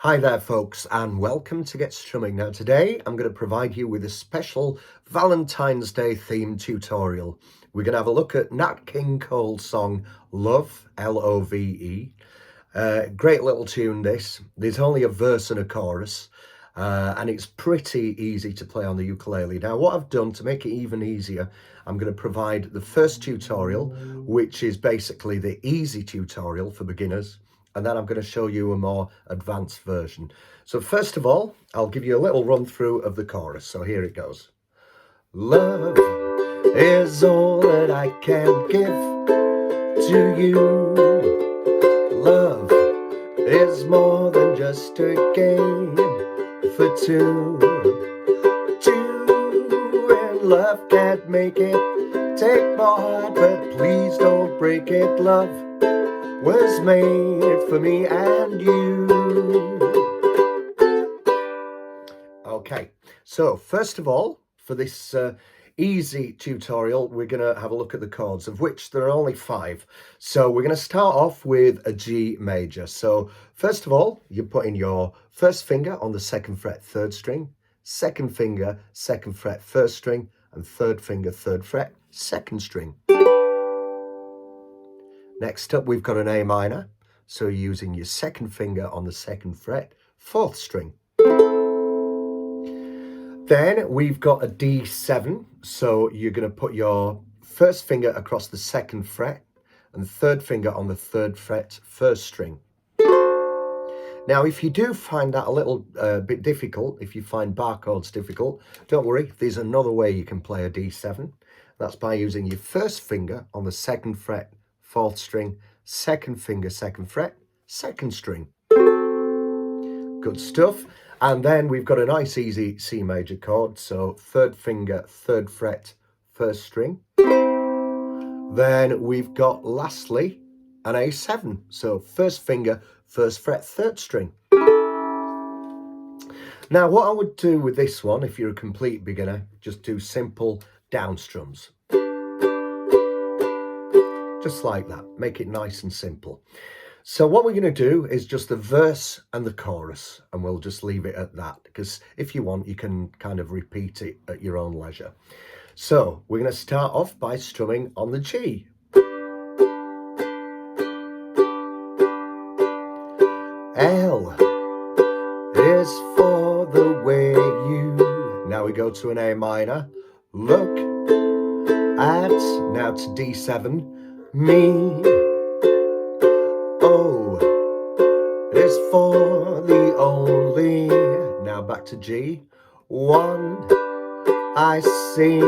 Hi there folks, and welcome to Get Strumming. Now today I'm going to provide you with a special Valentine's Day themed tutorial. We're going to have a look at Nat King Cole's song Love, L.o.v.e. Great little tune this. There's only a verse and a chorus, and it's pretty easy to play on the ukulele. Now what I've done to make it even easier, I'm going to provide the first tutorial, which is basically the easy tutorial for beginners. And then I'm going to show you a more advanced version. So first of all, I'll give you a little run through of the chorus. So here it goes. Love is all that I can give to you. Love is more than just a game for two. Two and love can't make it. Take my heart, but please don't break it. Love was made for me and you. Okay, so first of all, for this easy tutorial, we're going to have a look at the chords, of which there are only 5. So we're going to start off with a G major. So first of all, you're putting your first finger on the 2nd fret, 3rd string, 2nd finger, 2nd fret, 1st string, and 3rd finger, 3rd fret, 2nd string. Next up, we've got an A minor. So you're using your 2nd finger on the 2nd fret, 4th string. Then we've got a D7. So you're going to put your 1st finger across the 2nd fret and 3rd finger on the 3rd fret, 1st string. Now, if you do find that a little bit difficult, if you find bar chords difficult, don't worry. There's another way you can play a D7. That's by using your 1st finger on the 2nd fret, 4th string, 2nd finger, 2nd fret, 2nd string. Good stuff. And then we've got a nice easy C major chord. So 3rd finger, 3rd fret, 1st string. Then we've got lastly an A7. So 1st finger, 1st fret, 3rd string. Now what I would do with this one, if you're a complete beginner, just do simple down strums. Just like that, make it nice and simple. So what we're going to do is just the verse and the chorus, and we'll just leave it at that, because if you want, you can kind of repeat it at your own leisure. So we're going to start off by strumming on the G. L is for the way you. Now we go to an A minor. Look at, now to D7. Me. O is for the only. Now back to G. One I see.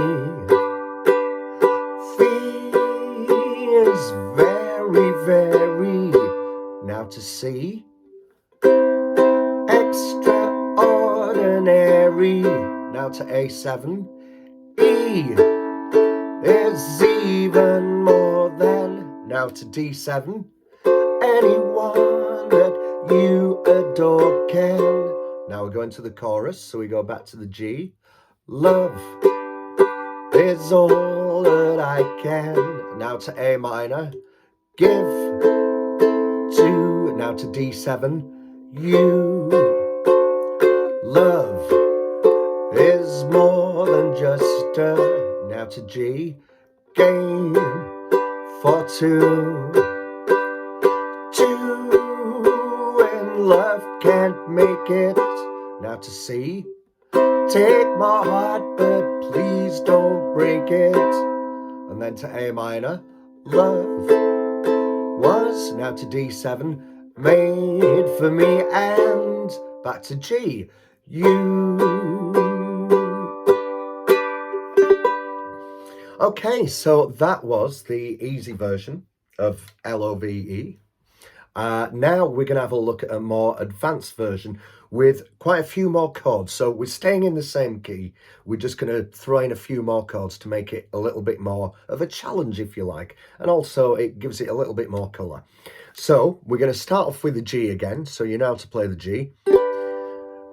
Feels very, very. Now to C. Extraordinary. Now to A7. E is even more than. Now to D7. Anyone that you adore can. Now we're going to the chorus, so we go back to the G. Love is all that I can. Now to A minor. Give to. Now to D7. You. Love is more than just a. Now to G. Game for two. Two and love can't make it. Now to C. Take my heart, but please don't break it. And then to A minor. Love was. Now to D7. Made for me, and back to G. You. Okay, so that was the easy version of L.o.v.e. Now we're going to have a look at a more advanced version with quite a few more chords. So we're staying in the same key. We're just going to throw in a few more chords to make it a little bit more of a challenge, if you like. And also it gives it a little bit more colour. So we're going to start off with the G again. So you know how to play the G.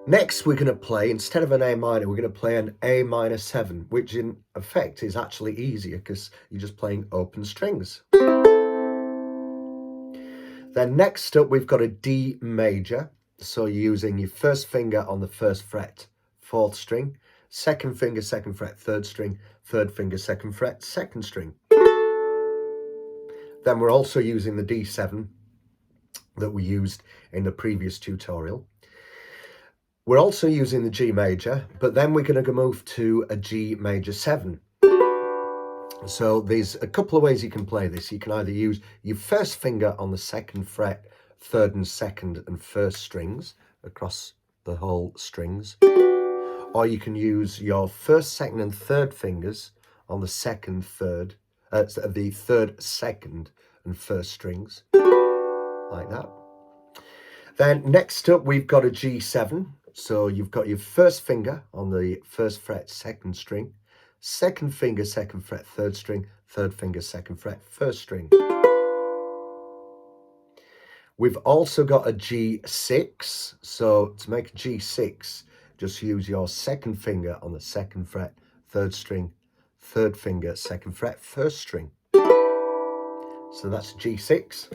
Next, we're going to play, instead of an A minor, we're going to play an A minor 7, which in effect is actually easier because you're just playing open strings. Then next up, we've got a D major. So you're using your first finger on the first fret, 4th string, second finger, 2nd fret, 3rd string, third finger, 2nd fret, 2nd string. Then we're also using the D7 that we used in the previous tutorial. We're also using the G major, but then we're going to move to a G major 7. So there's a couple of ways you can play this. You can either use your first finger on the 2nd fret, 3rd and 2nd and 1st strings across the whole strings, or you can use your 1st, 2nd and 3rd fingers on the 2nd, 3rd, the 3rd, 2nd and 1st strings, like that. Then next up we've got a G7. So you've got your first finger on the 1st fret, 2nd string, 2nd finger, 2nd fret, 3rd string, 3rd finger, 2nd fret, 1st string. We've also got a G6. So to make a G6, just use your 2nd finger on the 2nd fret, 3rd string, 3rd finger, 2nd fret, 1st string. So that's G6.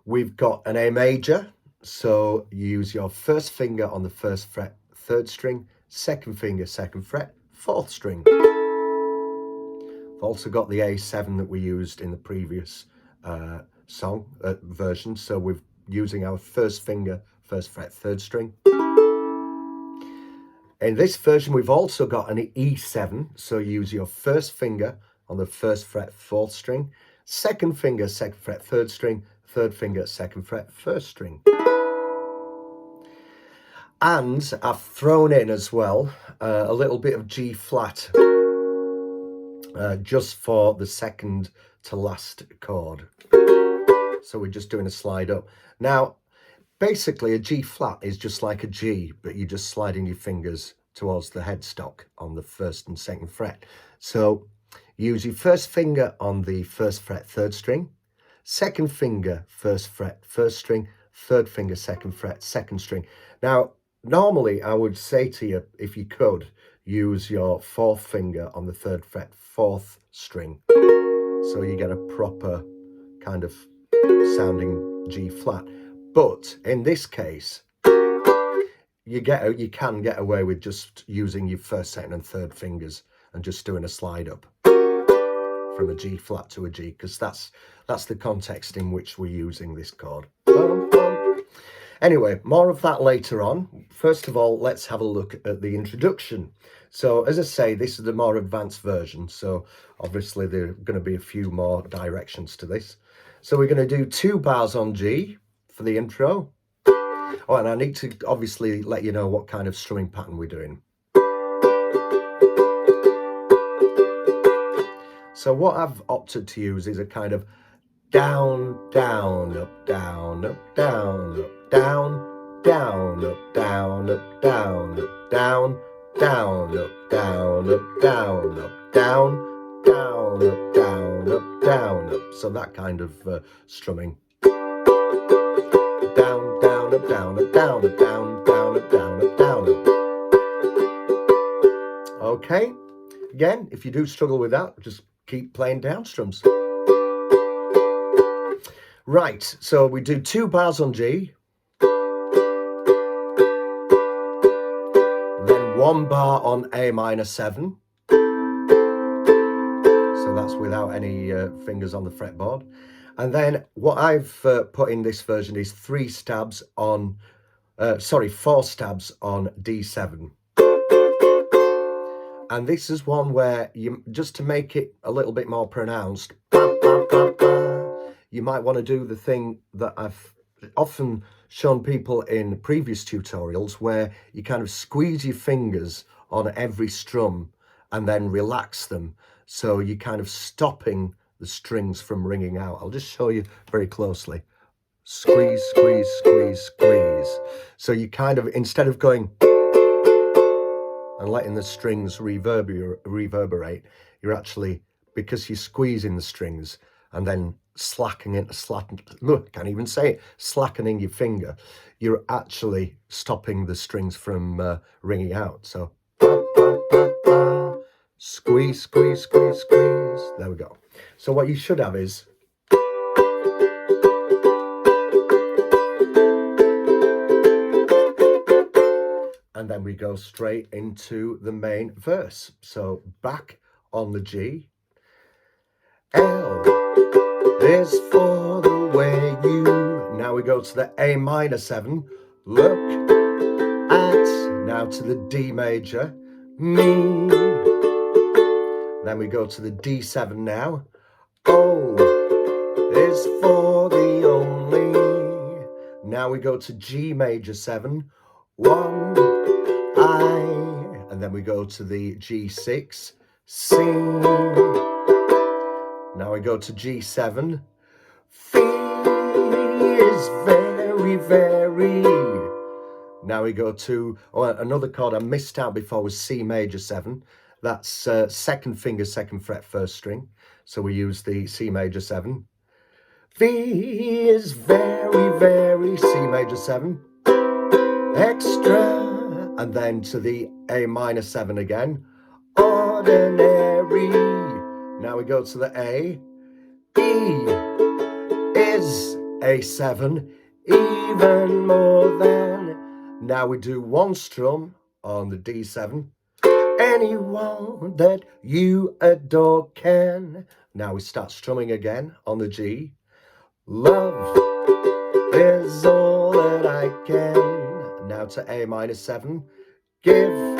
We've got an A major. So you use your first finger on the 1st fret, 3rd string, 2nd finger, 2nd fret, 4th string. We've also got the A7 that we used in the previous version. So we're using our first finger, 1st fret, 3rd string. In this version, we've also got an E7. So use your first finger on the 1st fret, 4th string, 2nd finger, 2nd fret, 3rd string, 3rd finger, 2nd fret, 1st string. And I've thrown in as well a little bit of G flat, just for the second to last chord. So we're just doing a slide up. Now, basically a G flat is just like a G, but you're just sliding your fingers towards the headstock on the 1st and 2nd fret. So use your first finger on the 1st fret, 3rd string, 2nd finger, 1st fret, 1st string, 3rd finger, 2nd fret, 2nd string. Now, normally I would say to you, if you could, use your 4th finger on the 3rd fret, 4th string. So you get a proper kind of sounding G flat. But in this case, you can get away with just using your 1st, 2nd and 3rd fingers and just doing a slide up from a G flat to a G, because that's the context in which we're using this chord. Anyway, more of that later on. First of all, let's have a look at the introduction. So as I say, this is the more advanced version. So obviously there are going to be a few more directions to this. So we're going to do 2 bars on G for the intro. Oh, and I need to obviously let you know what kind of strumming pattern we're doing. So what I've opted to use is a kind of down, down, up, down, up, down, up, down, down, up, down, up, down, up, down, down, up, down, up, down, up, down, down, up, down, up, down, up. So that kind of strumming. Down, down, up, down, up, down, up, down, down, up, down, up, down, up. Okay. Again, if you do struggle with that, just keep playing down strums. Right, so we do 2 bars on G, then 1 bar on A minor 7, so that's without any fingers on the fretboard, and then what I've put in this version is 4 stabs on D7. And this is one where you, just to make it a little bit more pronounced, you might want to do the thing that I've often shown people in previous tutorials, where you kind of squeeze your fingers on every strum and then relax them. So you're kind of stopping the strings from ringing out. I'll just show you very closely. Squeeze, squeeze, squeeze, squeeze. So you kind of, instead of going and letting the strings reverberate, you're actually, because you're squeezing the strings and then slackening your finger, you're actually stopping the strings from ringing out. So squeeze, squeeze, squeeze, squeeze. There we go. So what you should have is and then we go straight into the main verse. So back on the G. L is for the way you. Now we go to the A minor 7. Look at, now to the D major, me. Then we go to the D7 now. O is for the only. Now we go to G major 7. 1, I. And then we go to the G6, C. Now we go to G7. F is very, very. Now we go to another chord I missed out before was C major 7. That's second finger, second fret, first string. So we use the C major 7. V is very, very, C major 7. Extra. And then to the A minor 7 again. Ordinary. Now we go to the A. E is A7. Even more than. Now we do one strum on the D7. Anyone that you adore can. Now we start strumming again on the G. Love is all that I can. Now to A minor 7. Give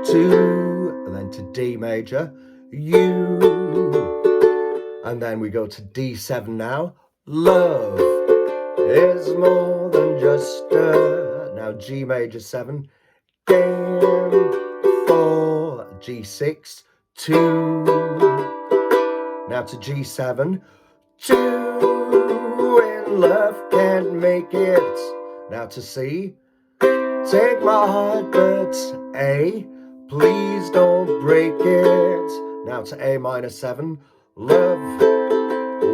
to, and then to D major, you. And then we go to D7 now. Love is more than just a. Now G major 7. Game for G6, 2. Now to G7. 2 in love can't make it. Now to C. Take my heart, but A, please don't break it. Now to A minor 7. Love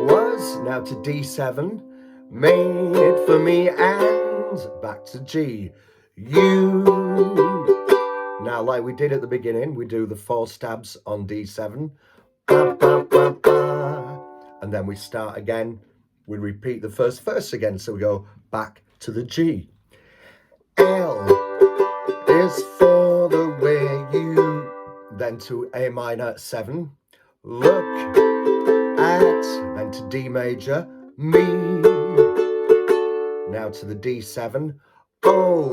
was. Now to D7. Made for me, and back to G. You. Now, like we did at the beginning, we do the 4 stabs on D7. Ba, ba, ba, ba. And then we start again. We repeat the first verse again. So we go back to the G. L is for the way you. Then to A minor 7. Look at. Then to D major, me. Now to the D7. O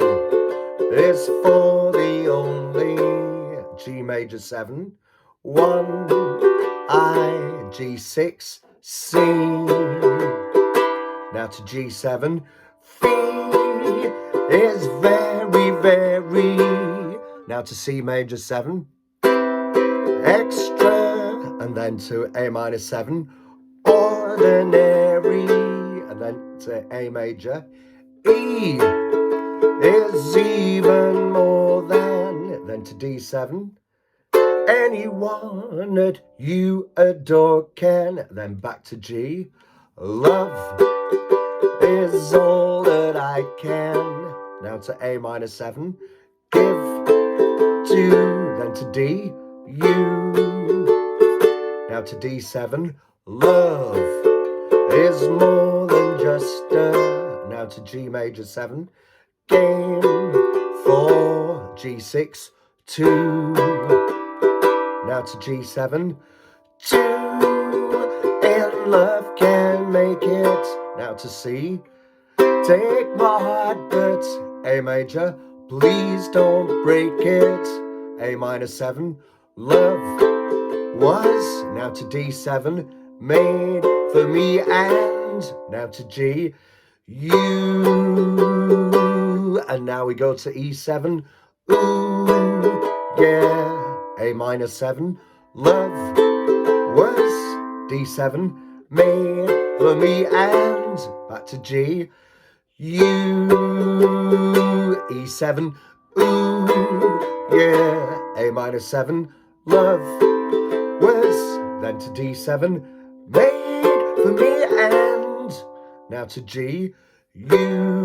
is for the only. G major 7. 1, I. G6, C. Now to G7. F is very, very. Now to C major 7. Extra. And then to A minor 7. Ordinary. And then to A major. E is even more than. Then to D7. Anyone that you adore can. Then back to G. Love is all that I can. Now to A minor 7. Give to. Then to D. You. Now to D7. Love is more than just a. Now to G major 7. Game for G6, 2. Now to G7. 2 in love can make it. Now to C. Take my heart, but A major, please don't break it. A minor 7. Love was. Now to D7. Made for me, and now to G. You. And now we go to E7. Ooh, yeah. A minor 7. Love was. D7. Made for me, and back to G. You. E7. Ooh, yeah. A minor 7. Love was. Then to D7. Made for me, and now to G. You.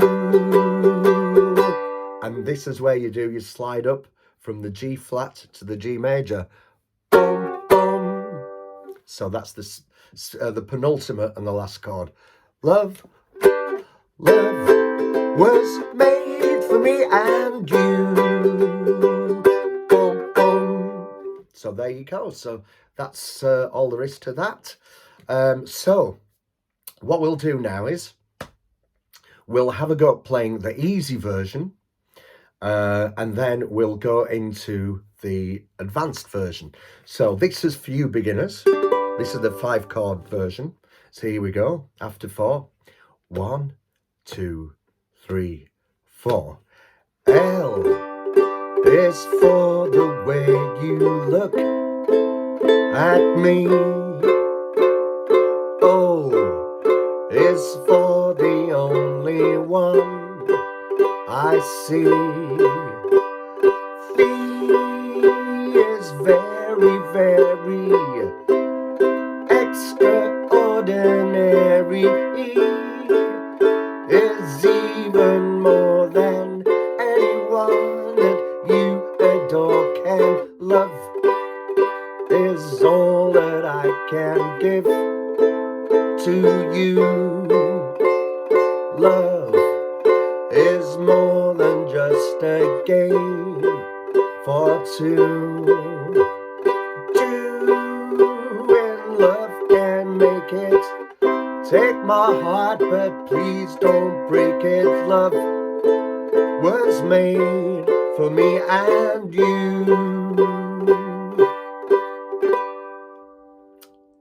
And this is where you do your slide up from the G flat to the G major. Boom, boom. So that's the penultimate and the last chord. Love was made for me and you. there you go. So that's all there is to that. So what we'll do now is we'll have a go at playing the easy version, and then we'll go into the advanced version. So this is for you beginners. This is the 5-chord version. So here we go. After 4. 1, 2, 3, 4. L is for the way you look at me. O is for the only one I see. V is very, very extraordinary. E is even more than anyone that you adore can love. Is all that I can give to you. Love is more than just a game for two. Two in love can make it. Take my heart, but please don't break it. Love was made for me and you.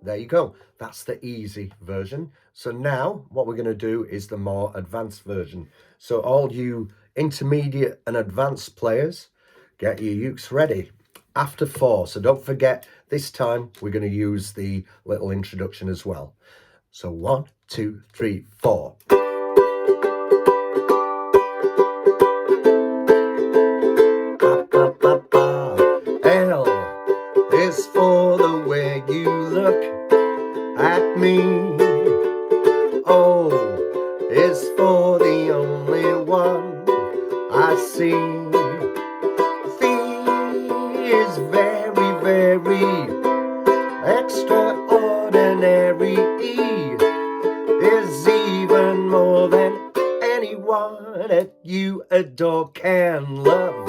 There you go. That's the easy version. So now what we're going to do is the more advanced version. So all you intermediate and advanced players, get your ukes ready. After 4. So don't forget, this time we're going to use the little introduction as well. So 1, 2, 3, 4. L is for the way you look at me. O is for the only one I see. V is very, very extraordinary. E is even more than anyone that you adore can love.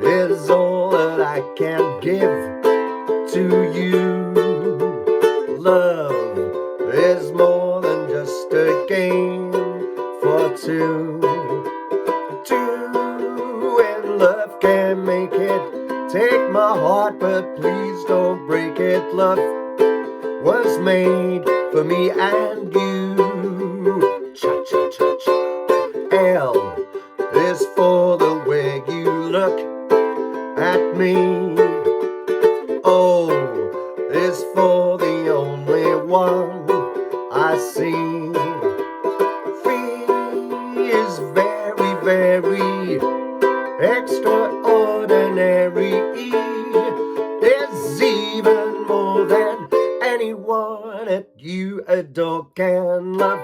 Is all that I can give to you. Love is more than just a game for two. Two in love can make it. Take my heart, but please don't break it. Love was made for me and you. Cha cha cha cha. L is for the way you look at me. O is for the only one I see. V is very, very extraordinary. E is even more than anyone that you adore can love.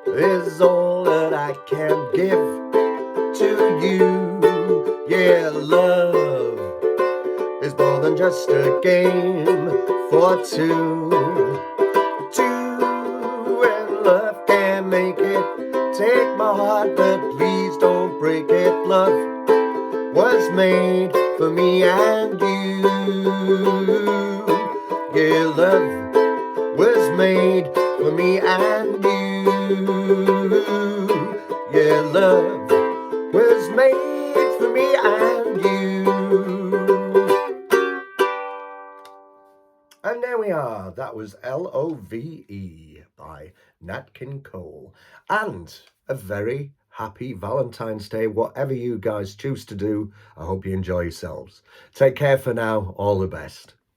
Is all that I can give to you. Yeah, love is more than just a game for two. Two and love can make it. Take my heart, but please don't break it. Love was made for me and you. Yeah, love was made for me and you. Yeah, love was made for me and you. And there we are. That was L.o.v.e. by Nat King Cole. And a very happy Valentine's Day, whatever you guys choose to do. I hope you enjoy yourselves. Take care for now. All the best.